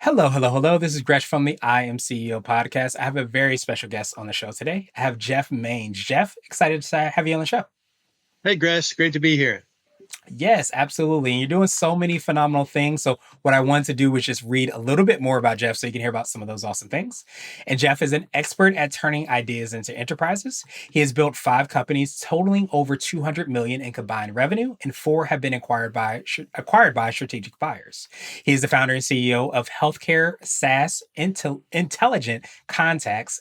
Hello, hello, hello. This is Gresh from the I Am CEO podcast. I have a very special guest on the show today. I have Jeff Mange. Jeff, excited to have you on the show. Hey, Grace, great to be here. Yes, absolutely. And you're doing so many phenomenal things. So, what I wanted to do was just read a little bit more about Jeff so you can hear about some of those awesome things. And Jeff is an expert at turning ideas into enterprises. He has built five companies totaling over 200 million in combined revenue, and four have been acquired by strategic buyers. He is the founder and CEO of healthcare SaaS Intelligent Contacts,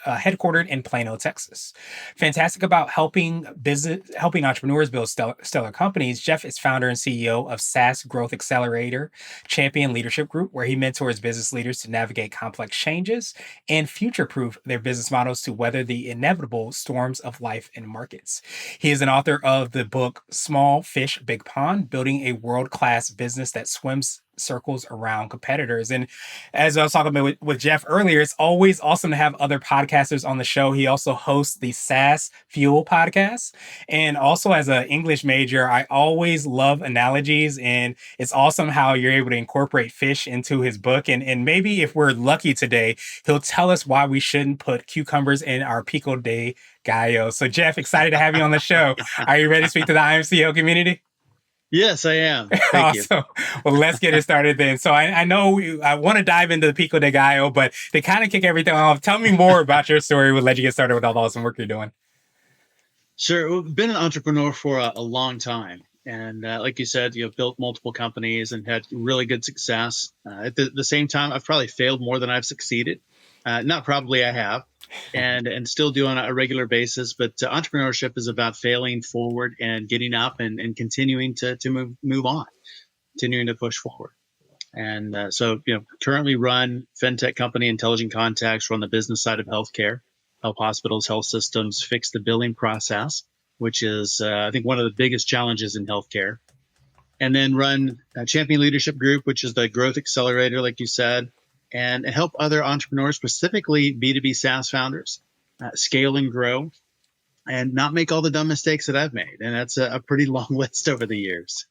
headquartered in Plano, Texas. Fantastic about helping entrepreneurs build stellar companies. Jeff is founder and CEO of SaaS Growth Accelerator Champion Leadership Group, where he mentors business leaders to navigate complex changes and future-proof their business models to weather the inevitable storms of life and markets. He is an author of the book Small Fish, Big Pond: Building a World-Class Business That Swims circles around competitors. And as I was talking about with Jeff earlier, it's always awesome to have other podcasters on the show. He also hosts the SaaS Fuel podcast. And also, as an English major, I always love analogies. And it's awesome how you're able to incorporate fish into his book. And maybe if we're lucky today, he'll tell us why we shouldn't put cucumbers in our pico de gallo. So, Jeff, excited to have you on the show. Are you ready to speak to the IMCO community? Yes, I am. Thank you. Awesome. Well, let's get it started then. So I know I want to dive into the Pico de Gallo, but to kind of kick everything off, tell me more about your story. We'll let you get started with all the awesome work you're doing. Sure. Well, been an entrepreneur for a long time. And like you said, you've built multiple companies and had really good success. At the same time, I've probably failed more than I've succeeded. Not probably, I have, and still do on a regular basis. But entrepreneurship is about failing forward and getting up and continuing to move on, continuing to push forward. And currently run fintech company Intelligent Contacts, run the business side of healthcare, help hospitals, health systems fix the billing process, which is, I think, one of the biggest challenges in healthcare. And then run a Champion Leadership Group, which is the growth accelerator, like you said, and help other entrepreneurs, specifically B2B SaaS founders, scale and grow and not make all the dumb mistakes that I've made. And that's a pretty long list over the years.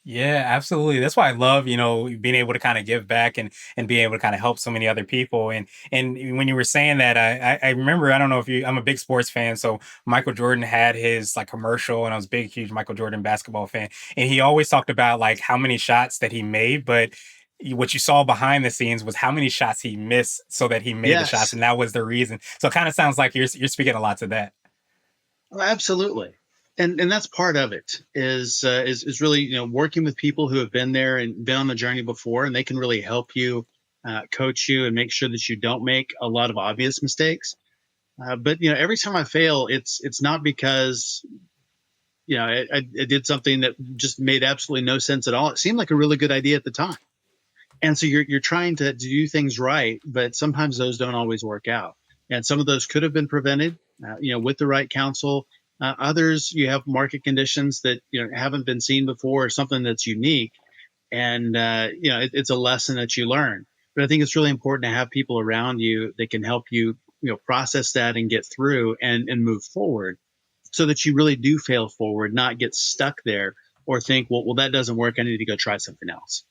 Yeah, absolutely. That's why I love, being able to kind of give back and being able to kind of help so many other people. And when you were saying that, I remember, I don't know if I'm a big sports fan, so Michael Jordan had his like commercial, and I was a big, huge Michael Jordan basketball fan, and he always talked about like how many shots that he made, but what you saw behind the scenes was how many shots he missed so that he made the shots, Yes. and that was the reason. So it kind of sounds like you're speaking a lot to that. Oh, absolutely. And that's part of it is really, working with people who have been there and been on the journey before, and they can really help you, coach you, and make sure that you don't make a lot of obvious mistakes. But every time I fail, it's not because I did something that just made absolutely no sense at all. It seemed like a really good idea at the time, and so you're trying to do things right, but sometimes those don't always work out. And some of those could have been prevented, with the right counsel. Others, you have market conditions that haven't been seen before, or something that's unique, and it's a lesson that you learn. But I think it's really important to have people around you that can help you, process that and get through and move forward, so that you really do fail forward, not get stuck there or think, well, that doesn't work. I need to go try something else.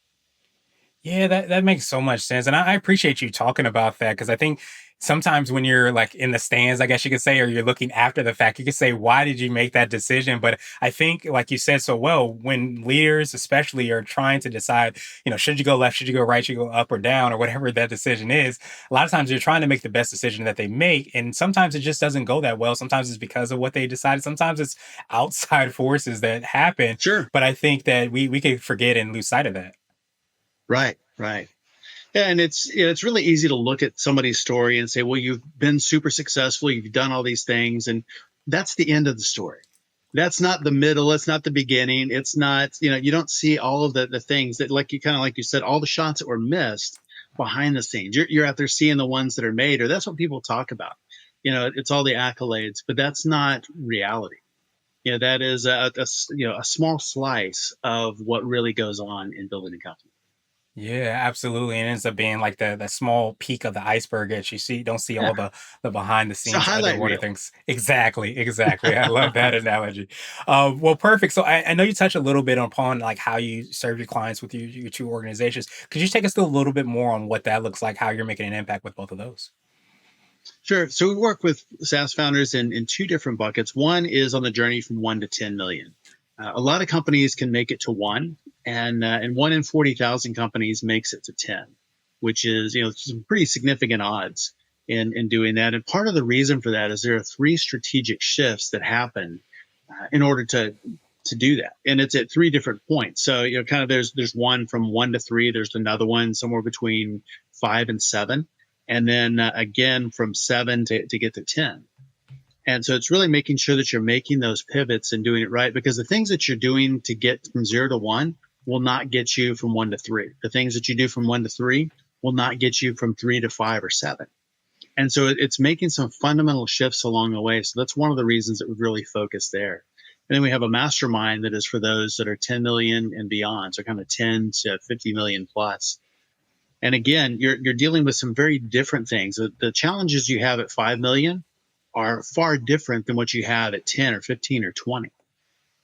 Yeah, that makes so much sense. And I appreciate you talking about that because I think sometimes when you're like in the stands, I guess you could say, or you're looking after the fact, you could say, why did you make that decision? But I think, like you said so well, when leaders especially are trying to decide, should you go left, should you go right, should you go up or down, or whatever that decision is, a lot of times you're trying to make the best decision that they make. And sometimes it just doesn't go that well. Sometimes it's because of what they decided. Sometimes it's outside forces that happen. Sure. But I think that we could forget and lose sight of that. Right. Right. Yeah, and it's really easy to look at somebody's story and say, well, you've been super successful, you've done all these things, and that's the end of the story. That's not the middle, it's not the beginning, it's not, you don't see all of the things that, like you said, all the shots that were missed behind the scenes. You're out there seeing the ones that are made, or that's what people talk about. It's all the accolades, but that's not reality. That is a small slice of what really goes on in building a company. Yeah, absolutely. And it ends up being like the small peak of the iceberg that you see, don't see Yeah, all the behind the it's a scenes highlight underwater reel. things. Exactly, exactly. I love that analogy. Well, perfect. So I know you touched a little bit upon like how you serve your clients with your two organizations. Could you take us through a little bit more on what that looks like, how you're making an impact with both of those? Sure. So we work with SaaS founders in two different buckets. One is on the journey from 1 to 10 million. A lot of companies can make it to one, and one in 40,000 companies makes it to 10, which is some pretty significant odds in doing that. And part of the reason for that is there are three strategic shifts that happen in order to do that, and it's at three different points. So kind of there's one from 1 to 3. There's another one somewhere between 5 and 7, and then again from 7 to get to 10. And so it's really making sure that you're making those pivots and doing it right, because the things that you're doing to get from 0 to 1 will not get you from 1 to 3. The things that you do from 1 to 3 will not get you from 3 to 5 or 7. And so it's making some fundamental shifts along the way. So that's one of the reasons that we've really focused there. And then we have a mastermind that is for those that are 10 million and beyond, so kind of 10 to 50 million plus. And again, you're dealing with some very different things. The challenges you have at 5 million are far different than what you have at 10 or 15 or 20.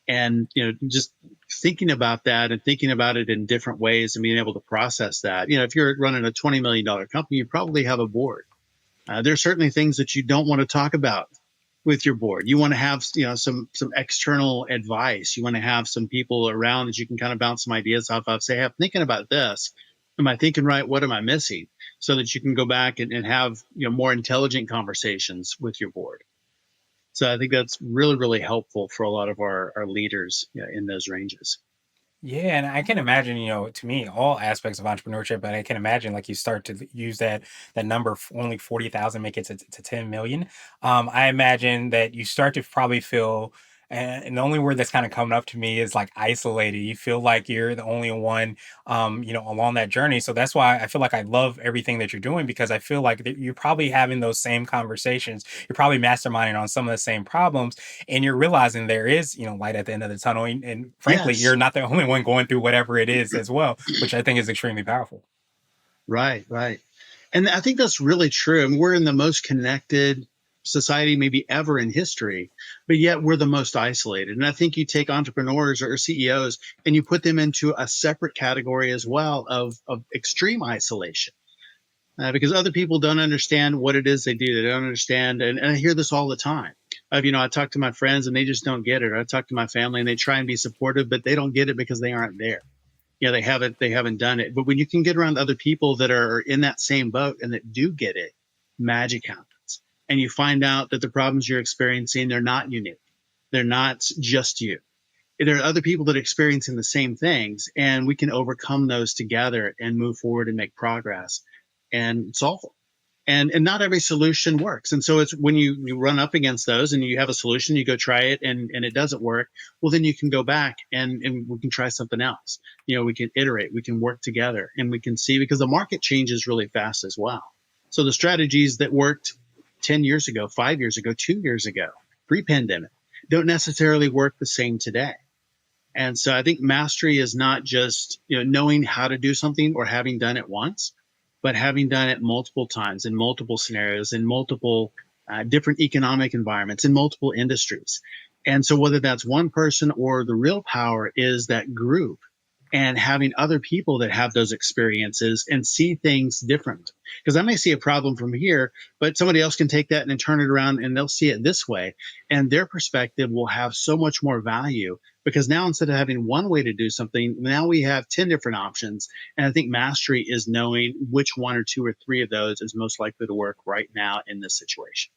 And just thinking about that and thinking about it in different ways and being able to process that. If you're running a $20 million company, you probably have a board. There's certainly things that you don't want to talk about with your board. You want to have some external advice. You want to have some people around that you can kind of bounce some ideas off of. Say, hey, I'm thinking about this. Am I thinking right? What am I missing? So that you can go back and have more intelligent conversations with your board. So I think that's really, really helpful for a lot of our leaders in those ranges. Yeah, and I can imagine, to me, all aspects of entrepreneurship, but I can imagine like you start to use that number only 40,000 make it to 10 million. I imagine that you start to probably feel and the only word that's kind of coming up to me is like isolated. You feel like you're the only one along that journey. So that's why I feel like I love everything that you're doing because I feel like that you're probably having those same conversations. You're probably masterminding on some of the same problems and you're realizing there is light at the end of the tunnel and frankly Yes. you're not the only one going through whatever it is as well, which I think is extremely powerful. Right, right. And I think that's really true. I mean, we're in the most connected society maybe ever in history, but yet we're the most isolated. And I think you take entrepreneurs or CEOs and you put them into a separate category as well of extreme isolation. Because other people don't understand what it is they do. They don't understand. And I hear this all the time. I talk to my friends and they just don't get it. Or I talk to my family and they try and be supportive, but they don't get it because they aren't there. They haven't done it. But when you can get around other people that are in that same boat and that do get it, magic happens. And you find out that the problems you're experiencing, they're not unique. They're not just you. There are other people that are experiencing the same things, and we can overcome those together and move forward and make progress and solve them. And not every solution works. And so it's when you run up against those and you have a solution, you go try it and it doesn't work. Well, then you can go back and we can try something else. We can iterate, we can work together, and we can see, because the market changes really fast as well. So the strategies that worked 10 years ago, 5 years ago, 2 years ago, pre-pandemic, don't necessarily work the same today. And so I think mastery is not just knowing how to do something or having done it once, but having done it multiple times in multiple scenarios, in multiple different economic environments, in multiple industries. And so whether that's one person or the real power is that group and having other people that have those experiences and see things different. Because I may see a problem from here, but somebody else can take that and then turn it around and they'll see it this way. And their perspective will have so much more value, because now instead of having one way to do something, now we have 10 different options. And I think mastery is knowing which one or two or three of those is most likely to work right now in this situation.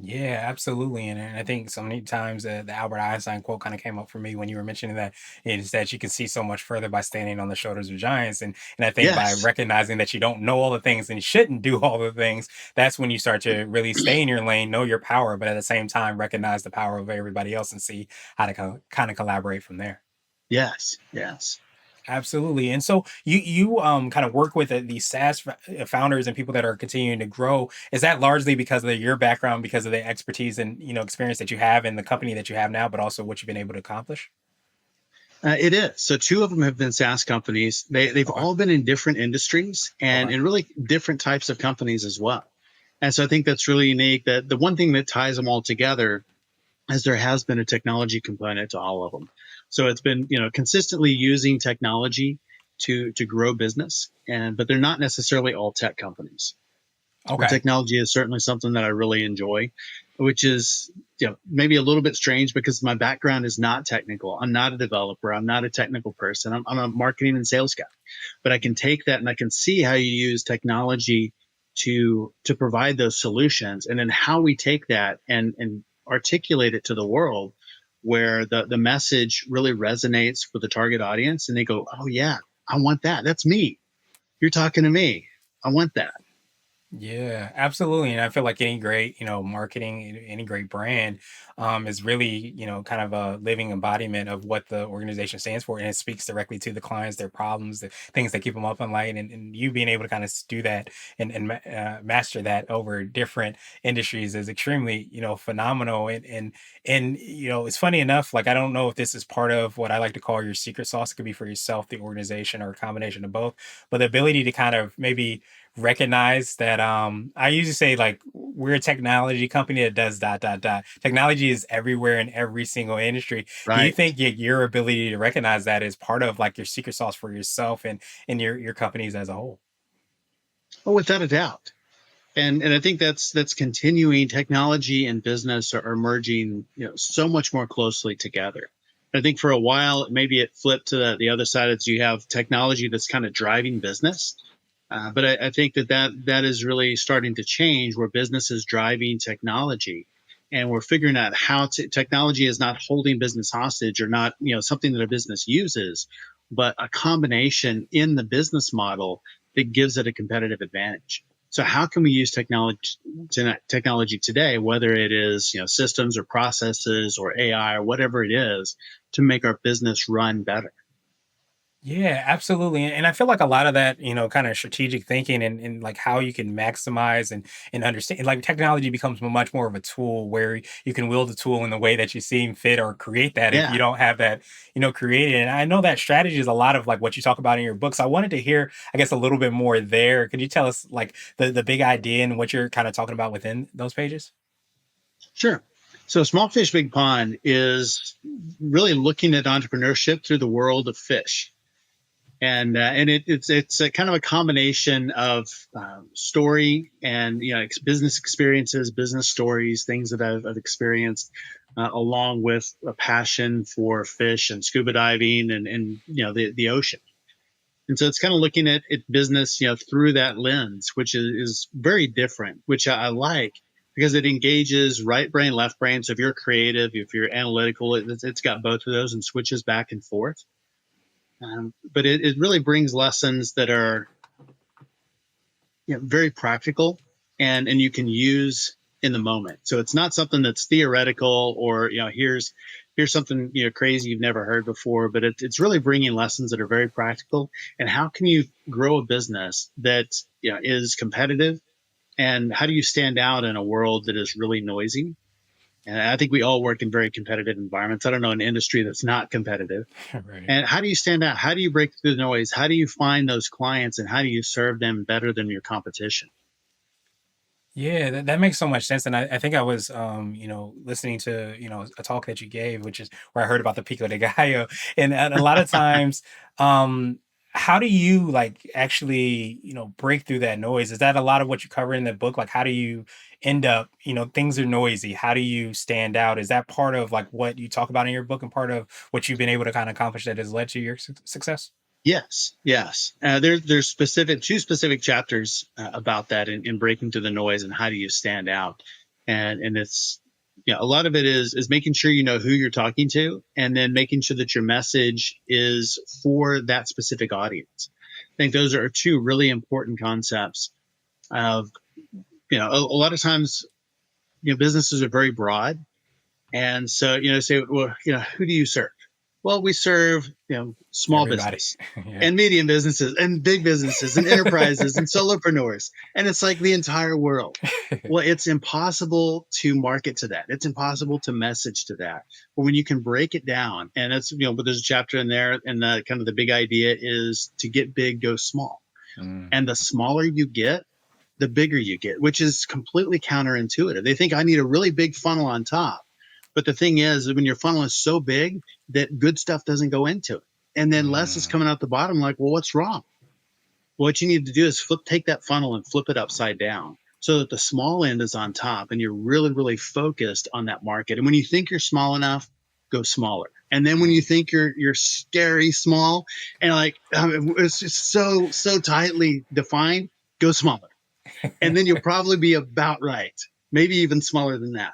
Yeah, absolutely. And I think so many times the Albert Einstein quote kind of came up for me when you were mentioning that is that you can see so much further by standing on the shoulders of giants. And I think by Yes. recognizing that you don't know all the things and you shouldn't do all the things, that's when you start to really stay in your lane, know your power, but at the same time recognize the power of everybody else and see how to kind of collaborate from there. Yes. Yes. Absolutely. And so you kind of work with these founders and people that are continuing to grow. Is that largely because of your background, because of the expertise and experience that you have in the company that you have now, but also what you've been able to accomplish? It is. So two of them have been SaaS companies. They've Okay. all been in different industries and Okay. in really different types of companies as well. And so I think that's really unique. That the one thing that ties them all together is there has been a technology component to all of them. So it's been, consistently using technology to grow business, and but they're not necessarily all tech companies. But Okay. technology is certainly something that I really enjoy, which is, maybe a little bit strange because my background is not technical. I'm not a developer. I'm not a technical person. I'm a marketing and sales guy, but I can take that and I can see how you use technology to provide those solutions, and then how we take that and articulate it to the world, where the message really resonates with the target audience, and they go, oh yeah, I want that. That's me. You're talking to me. I want that. Yeah, absolutely. And I feel like any great, marketing, any great brand, is really, kind of a living embodiment of what the organization stands for. And it speaks directly to the clients, their problems, the things that keep them up on light. And you being able to kind of do that and master that over different industries is extremely, phenomenal. And, it's funny enough, like, I don't know if this is part of what I like to call your secret sauce. It could be for yourself, the organization, or a combination of both. But the ability to kind of maybe recognize that I usually say, like, we're a technology company that does dot dot dot. Technology is everywhere in every single industry. Do you Right. think your ability to recognize that is part of like your secret sauce for yourself and your companies as a whole? Oh, without a doubt. And I think that's continuing. Technology and business are merging, so much more closely together. I think for a while maybe it flipped to the other side, as you have technology that's kind of driving business. But I think that is really starting to change, where business is driving technology, and we're figuring out how technology is not holding business hostage, or not, something that a business uses, but a combination in the business model that gives it a competitive advantage. So how can we use technology today, whether it is, systems or processes or AI or whatever it is, to make our business run better? Yeah, absolutely. And I feel like a lot of that, kind of strategic thinking and like how you can maximize and understand, like, technology becomes much more of a tool where you can wield the tool in the way that you seem fit, or create that if Yeah. you don't have that, created. And I know that strategy is a lot of like what you talk about in your books. I wanted to hear, I guess, a little bit more there. Could you tell us like the big idea and what you're kind of talking about within those pages? Sure. So small fish, big pond is really looking at entrepreneurship through the world of fish, and it's a kind of a combination of story and, business experiences, business stories, things that I've experienced, along with a passion for fish and scuba diving and the ocean. And so it's kind of looking at business, through that lens, which is very different, which I like, because it engages right brain, left brain. So if you're creative, if you're analytical, it's got both of those and switches back and forth. But it really brings lessons that are, very practical, and you can use in the moment. So it's not something that's theoretical, or, here's something, crazy you've never heard before, but it's really bringing lessons that are very practical. And how can you grow a business that, is competitive, and how do you stand out in a world that is really noisy? And I think we all work in very competitive environments. I don't know an industry that's not competitive. Right. And how do you stand out? How do you break through the noise? How do you find those clients, and how do you serve them better than your competition? Yeah, that makes so much sense. And I think I was, listening to, a talk that you gave, which is where I heard about the Pico de Gallo. And a lot of times, um, how do you like actually, break through that noise? Is that a lot of what you cover in the book? Like, how do you end up, things are noisy. How do you stand out? Is that part of like what you talk about in your book and part of what you've been able to kind of accomplish that has led to your success? Yes, yes. There's two specific chapters about that, in breaking through the noise and how do you stand out. And it's, a lot of it is making sure you know who you're talking to, and then making sure that your message is for that specific audience. I think those are two really important concepts. Of, a lot of times, businesses are very broad, and so, say, well, who do you serve? Well, we serve, small Everybody. business Yeah. and medium businesses and big businesses and enterprises and solopreneurs. And it's like the entire world. Well, it's impossible to market to that. It's impossible to message to that. But when you can break it down, and it's, but there's a chapter in there, and the kind of the big idea is to get big, go small. Mm, And the smaller you get, the bigger you get, which is completely counterintuitive. They think I need a really big funnel on top. But the thing is, when your funnel is so big that good stuff doesn't go into it, and then less is mm, coming out the bottom, like, well, what's wrong? What you need to do is take that funnel and flip it upside down so that the small end is on top and you're really, really focused on that market. And when you think you're small enough, go smaller. And then when you mm. think you're scary small and like it's just so tightly defined, go smaller, and then you'll probably be about right, maybe even smaller than that.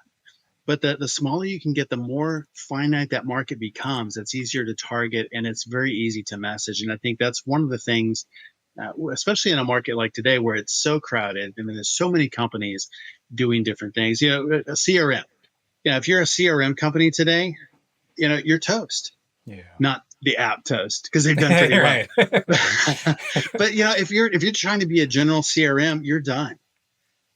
But the smaller you can get, the more finite that market becomes. It's easier to target and it's very easy to message. And I think that's one of the things, especially in a market like today where it's so crowded. I mean, there's so many companies doing different things. A CRM. If you're a CRM company today, you're toast. Yeah. Not the app toast because they've done pretty well. Right. But if you're trying to be a general CRM, you're done.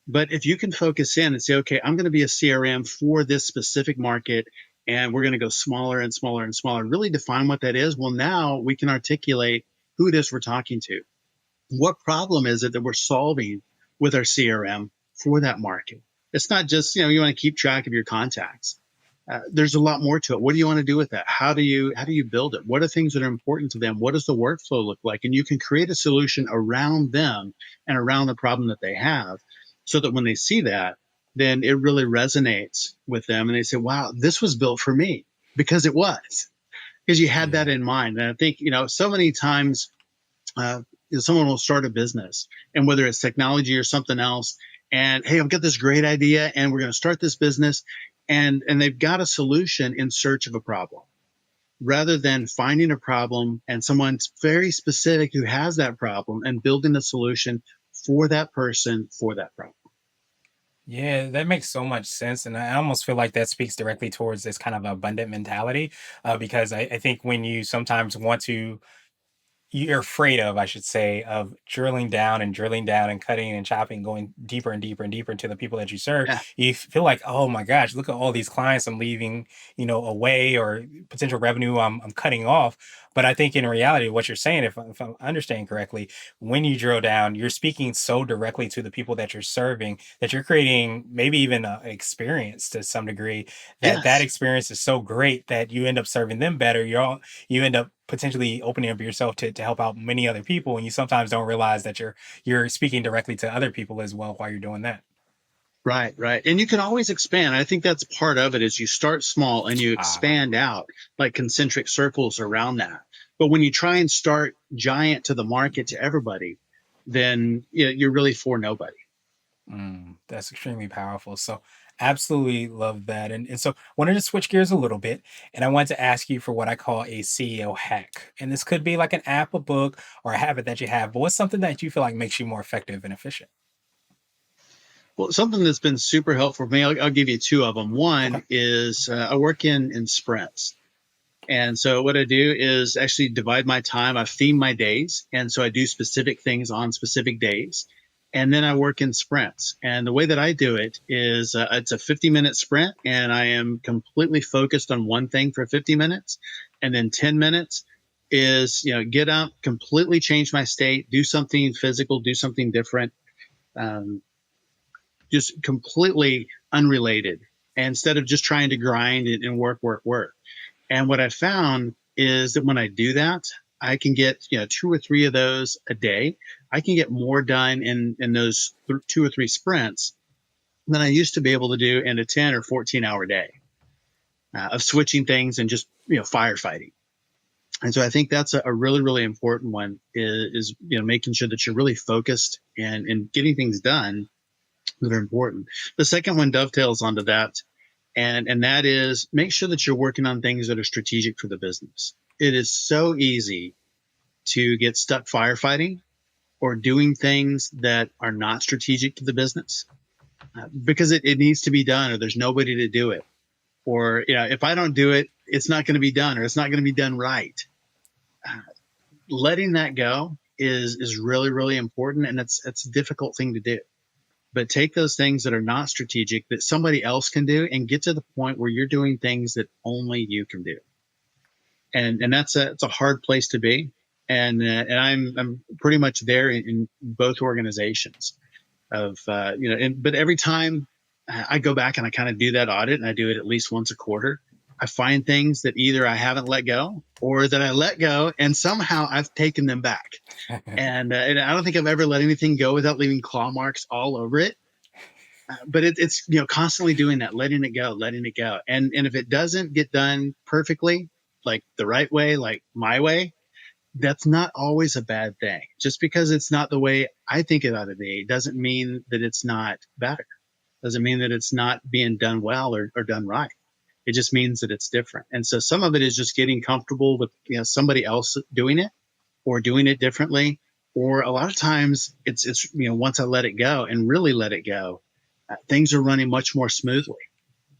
But if you can focus in and say, okay, I'm going to be a CRM for this specific market, and we're going to go smaller and smaller and smaller, really define what that is. Well, now we can articulate who it is we're talking to. What problem is it that we're solving with our CRM for that market? It's not just, you want to keep track of your contacts. There's a lot more to it. What do you want to do with that? How do you build it? What are things that are important to them? What does the workflow look like? And you can create a solution around them and around the problem that they have, so that when they see that, then it really resonates with them, and they say, "Wow, this was built for me," because it was, because you had that Yeah. in mind. And I think so many times uh, someone will start a business, and whether it's technology or something else, and hey, I've got this great idea and we're going to start this business, and they've got a solution in search of a problem, rather than finding a problem and someone very specific who has that problem and building the solution for that person for that problem. Yeah, that makes so much sense. And I almost feel like that speaks directly towards this kind of abundant mentality. Because I think when you sometimes want to you're afraid of, I should say, of drilling down and cutting and chopping, going deeper and deeper and deeper into the people that you serve. Yeah. You feel like, oh my gosh, look at all these clients I'm leaving, away, or potential revenue I'm cutting off. But I think in reality, what you're saying, if I'm understanding correctly, when you drill down, you're speaking so directly to the people that you're serving that you're creating maybe even a experience to some degree, that Yes. experience is so great that you end up serving them better. You end up potentially opening up yourself to help out many other people, and you sometimes don't realize that you're speaking directly to other people as well while you're doing that. Right, right. And you can always expand. I think that's part of it is you start small and you Ah, expand out like concentric circles around that. But when you try and start giant to the market to everybody, then you're really for nobody. that's extremely powerful. So absolutely love that. And so wanted to switch gears a little bit, and I wanted to ask you for what I call a CEO hack. And this could be like an app, a book, or a habit that you have, but what's something that you feel like makes you more effective and efficient? Well, something that's been super helpful for me, I'll give you two of them. Okay. One is I work in sprints. And so what I do is actually divide my time. I theme my days. And so I do specific things on specific days. And then I work in sprints. And the way that I do it is it's a 50-minute sprint, and I am completely focused on one thing for 50 minutes. And then 10 minutes is, get up, completely change my state, do something physical, do something different, um, just completely unrelated. And instead of just trying to grind and work, work, work. And what I found is that when I do that, I can get, two or three of those a day. I can get more done in those 2 or 3 sprints than I used to be able to do in a 10 or 14-hour day of switching things and just, firefighting. And so I think that's a really, really important one is making sure that you're really focused and getting things done that are important. The second one dovetails onto that, and that is make sure that you're working on things that are strategic for the business. It is so easy to get stuck firefighting or doing things that are not strategic to the business because it needs to be done, or there's nobody to do it, or if I don't do it, it's not going to be done, or it's not going to be done right. Uh, Letting that go is really, really important, and it's a difficult thing to do. But take those things that are not strategic that somebody else can do, and get to the point where you're doing things that only you can do. And that's it's a hard place to be. And I'm pretty much there in both organizations of but every time I go back and I kind of do that audit, and I do it at least once a quarter, I find things that either I haven't let go, or that I let go and somehow I've taken them back. And I don't think I've ever let anything go without leaving claw marks all over it. But it's constantly doing that, letting it go, and if it doesn't get done perfectly, like the right way, like my way, that's not always a bad thing. Just because it's not the way I think it ought to be doesn't mean that it's not better. Doesn't mean that it's not being done well, or done right. It just means that it's different. And so some of it is just getting comfortable with somebody else doing it, or doing it differently. Or a lot of times it's once I let it go and really let it go, things are running much more smoothly.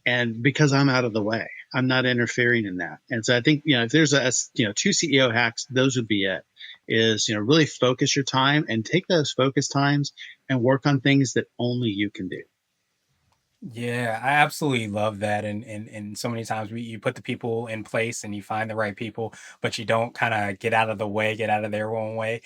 And because I'm out of the way, I'm not interfering in that. And so I think if there's two CEO hacks, those would be it. Is really focus your time and take those focus times and work on things that only you can do. Yeah, I absolutely love that. And so many times you put the people in place and you find the right people, but you don't kind of get out of the way, get out of their own way,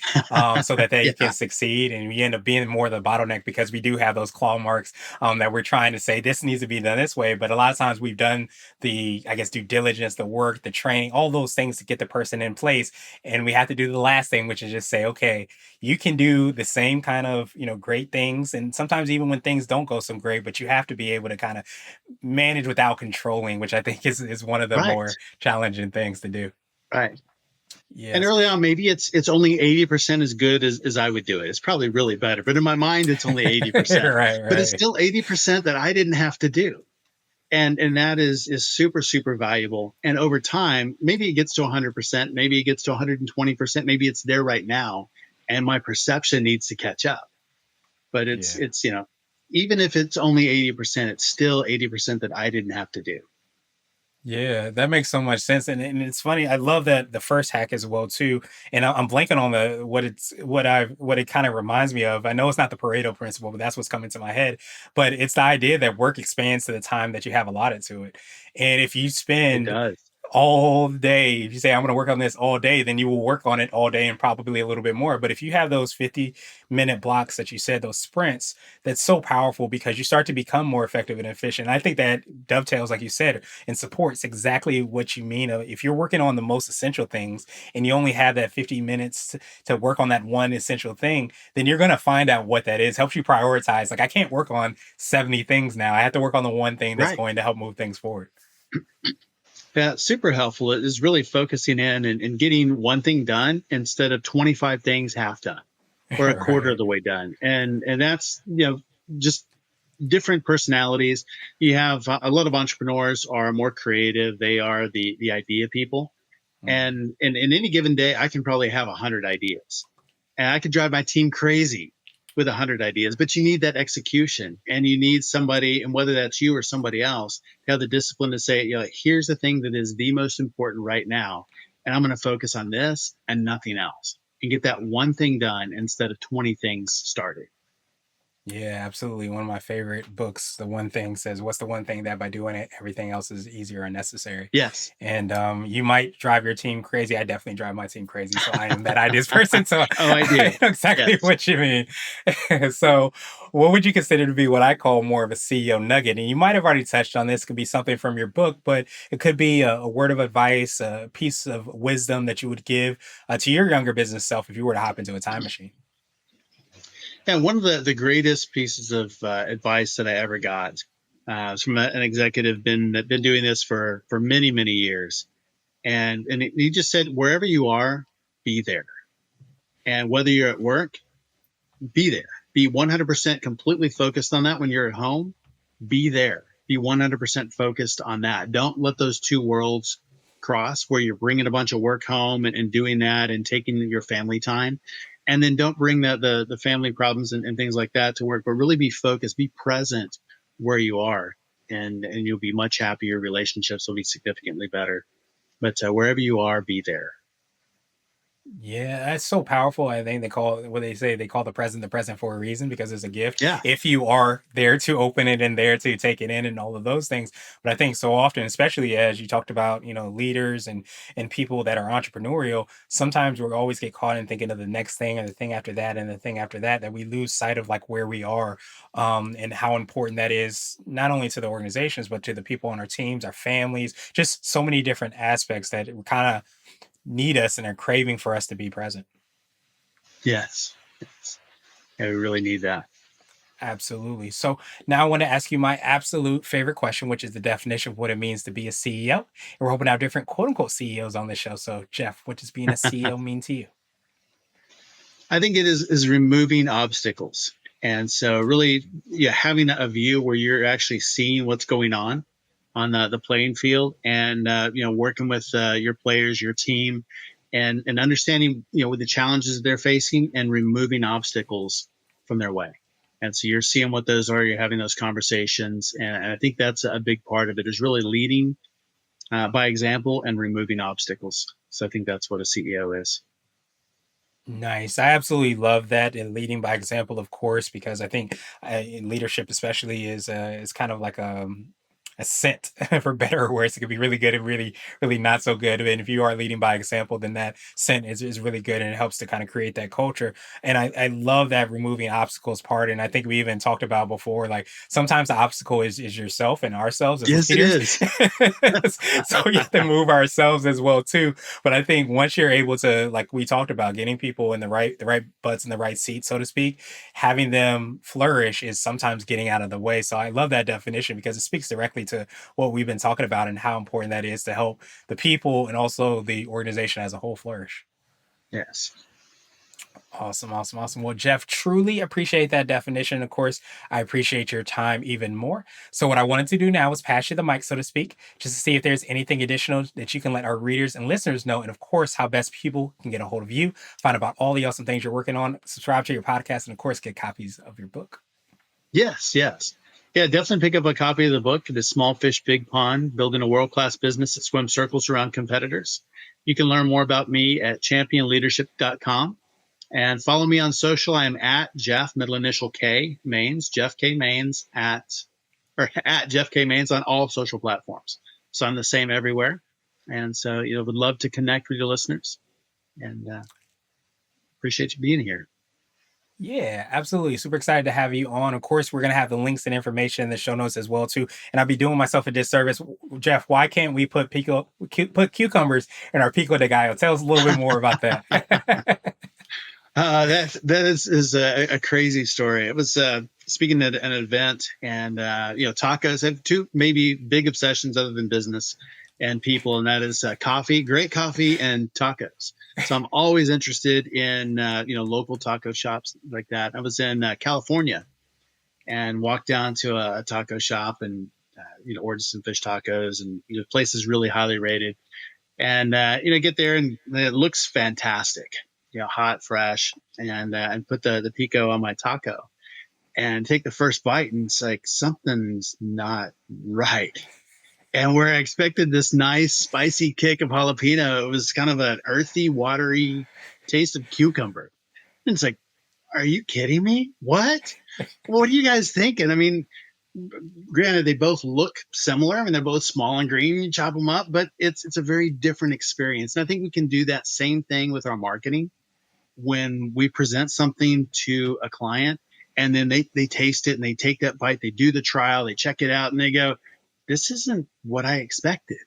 so that they can Yeah, succeed. And we end up being more the bottleneck because we do have those claw marks, that we're trying to say this needs to be done this way. But a lot of times we've done the, I guess, due diligence, the work, the training, all those things to get the person in place. And we have to do the last thing, which is just say, okay, you can do the same kind of great things, and sometimes even when things don't go so great, but you have to be able to kind of manage without controlling, which I think is one of the right, more challenging things to do. right. And Yes. early on, maybe it's only 80% as good as I would do it. It's probably really better, but in my mind, it's only 80%. Right, But it's right. still 80% that I didn't have to do. And that is super, super valuable. And over time, maybe it gets to 100%, maybe it gets to 120%, maybe it's there right now, and my perception needs to catch up. But Yeah. it's even if it's only 80%, it's still 80% that I didn't have to do. Yeah, that makes so much sense, and it's funny. I love that the first hack as well too. And I'm blanking on the what it kind of reminds me of. I know it's not the Pareto principle, but that's what's coming to my head. But it's the idea that work expands to the time that you have allotted to it. And if you It spend does. all day. If you say, I'm going to work on this all day, then you will work on it all day and probably a little bit more. But if you have those 50-minute blocks that you said, those sprints, that's so powerful because you start to become more effective and efficient. I think that dovetails, like you said, and supports exactly what you mean. If you're working on the most essential things and you only have that 50 minutes to work on that one essential thing, then you're going to find out what that is. Helps you prioritize. Like, I can't work on 70 things now. I have to work on the one thing that's Right. going to help move things forward. Yeah, super helpful. It is really focusing in and getting one thing done instead of 25 things half done, or a quarter of Right. the way done. And that's, just different personalities. You have a lot of entrepreneurs are more creative. They are the idea people. Mhm. And in any given day, I can probably have 100 ideas, and I could drive my team crazy with 100 ideas. But you need that execution, and you need somebody, and whether that's you or somebody else, to have the discipline to say, here's the thing that is the most important right now, and I'm going to focus on this and nothing else, and get that one thing done instead of 20 things started. Yeah, absolutely. One of my favorite books, The One Thing, says, "What's the one thing that by doing it, everything else is easier and necessary?" Yes. And you might drive your team crazy. I definitely drive my team crazy. So I am that ideas person. So Oh, I do. I know exactly Yes. what you mean. So, what would you consider to be what I call more of a CEO nugget? And you might have already touched on this. Could be something from your book, but it could be a word of advice, a piece of wisdom that you would give to your younger business self if you were to hop into a time machine. And one of the greatest pieces of advice that I ever got was from an executive been doing this for many, many years. And he just said, wherever you are, be there. And whether you're at work, be there. Be 100% completely focused on that. When you're at home, be there. Be 100% focused on that. Don't let those two worlds cross, where you're bringing a bunch of work home and doing that and taking your family time. And then don't bring the family problems and things like that to work, but really be focused, be present where you are. and you'll be much happier. Relationships will be significantly better. But wherever you are, be there. Yeah, that's so powerful. I think they call what they say, they call the present for a reason because it's a gift. Yeah. If you are there to open it and there to take it in and all of those things. But I think so often, especially as you talked about, leaders and people that are entrepreneurial, sometimes we always get caught in thinking of the next thing and the thing after that and the thing after that, that we lose sight of like where we are, and how important that is not only to the organizations, but to the people on our teams, our families, just so many different aspects that kind of need us and are craving for us to be present. Yes. Yes. Yeah, we really need that. Absolutely. So now I want to ask you my absolute favorite question, which is the definition of what it means to be a CEO. And we're hoping to have different quote unquote CEOs on this show. So, Jeff, what does being a CEO mean to you? I think it is removing obstacles. And so really, yeah, having a view where you're actually seeing what's going on the playing field, and working with your players, your team, and understanding with the challenges they're facing and removing obstacles from their way. And so you're seeing what those are. You're having those conversations, and I think that's a big part of it, is really leading by example and removing obstacles. So I think that's what a CEO is. Nice. I absolutely love that, and leading by example, of course, because I think in leadership, especially, is kind of like a scent for better or worse. It could be really good and really, really not so good. And if you are leading by example, then that scent is really good and it helps to kind of create that culture. And I love that removing obstacles part. And I think we even talked about before, like sometimes the obstacle is yourself and ourselves as Yes, it leaders. is. So we have to move ourselves as well too. But I think once you're able to, like we talked about, getting people in the right butts in the right seat, so to speak, having them flourish is sometimes getting out of the way. So I love that definition because it speaks directly to what we've been talking about and how important that is to help the people and also the organization as a whole flourish. Yes. Awesome, awesome, awesome. Well, Jeff, truly appreciate that definition. Of course, I appreciate your time even more. So, what I wanted to do now is pass you the mic, so to speak, just to see if there's anything additional that you can let our readers and listeners know. And of course, how best people can get a hold of you, find out about all the awesome things you're working on, subscribe to your podcast, and of course, get copies of your book. Yes, yes. Yeah, definitely pick up a copy of the book, The Small Fish, Big Pond, Building a World-Class Business That Swims Circles Around Competitors. You can learn more about me at championleadership.com, and follow me on social. I am at Jeff, middle initial K, Mains, Jeff K. Mains at Jeff K. Mains on all social platforms. So I'm the same everywhere. And so, would love to connect with your listeners, and appreciate you being here. Yeah, absolutely. Super excited to have you on. Of course, we're going to have the links and information in the show notes as well too. And I'll be doing myself a disservice. Jeff, why can't we put cucumbers in our pico de gallo? Tell us a little bit more about that. That is a crazy story. It was speaking at an event, and tacos. I have two maybe big obsessions other than business and people, and that is coffee, great coffee, and tacos. So I'm always interested in local taco shops like that. I was in California and walked down to a taco shop, and ordered some fish tacos, and the place is really highly rated. And get there, and it looks fantastic, hot, fresh, and put the pico on my taco and take the first bite, and it's like something's not right. And where I expected this nice spicy kick of jalapeno, it was kind of an earthy, watery taste of cucumber. And it's like, are you kidding me? What are you guys thinking? I mean, granted, they both look similar. I mean, they're both small and green. You chop them up, but it's a very different experience. And I think we can do that same thing with our marketing when we present something to a client, and then they taste it and they take that bite, they do the trial, they check it out, and they go, "This isn't what I expected."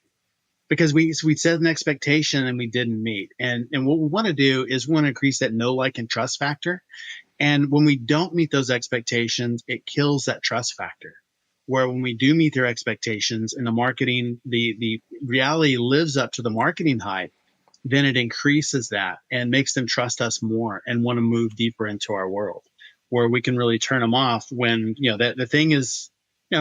Because we set an expectation and we didn't meet. And what we want to do is we want to increase that know, like, and trust factor. And when we don't meet those expectations, it kills that trust factor. Where when we do meet their expectations and the marketing, the reality lives up to the marketing hype, then it increases that and makes them trust us more and want to move deeper into our world, where we can really turn them off when, that the thing is,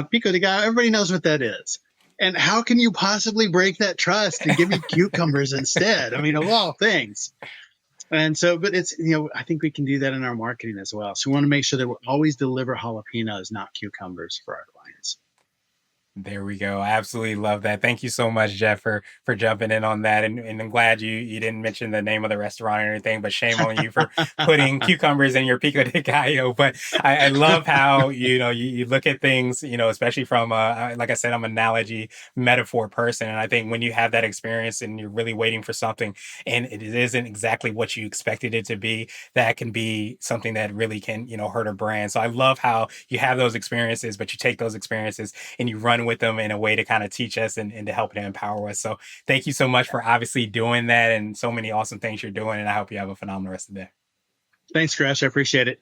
pico de gallo, everybody knows what that is. And how can you possibly break that trust and give me cucumbers instead? I mean, of all things. And so, but it's, I think we can do that in our marketing as well. So we want to make sure that we always deliver jalapenos, not cucumbers, for our clients. There we go. I absolutely love that. Thank you so much, Jeff, for jumping in on that. And I'm glad you didn't mention the name of the restaurant or anything, but shame on you for putting cucumbers in your pico de gallo. But I love how, you look at things, especially from, like I said, I'm an analogy metaphor person. And I think when you have that experience and you're really waiting for something and it isn't exactly what you expected it to be, that can be something that really can, hurt a brand. So I love how you have those experiences, but you take those experiences and you run with them in a way to kind of teach us and to help and empower us. So thank you so much for obviously doing that and so many awesome things you're doing. And I hope you have a phenomenal rest of the day. Thanks, Crash. I appreciate it.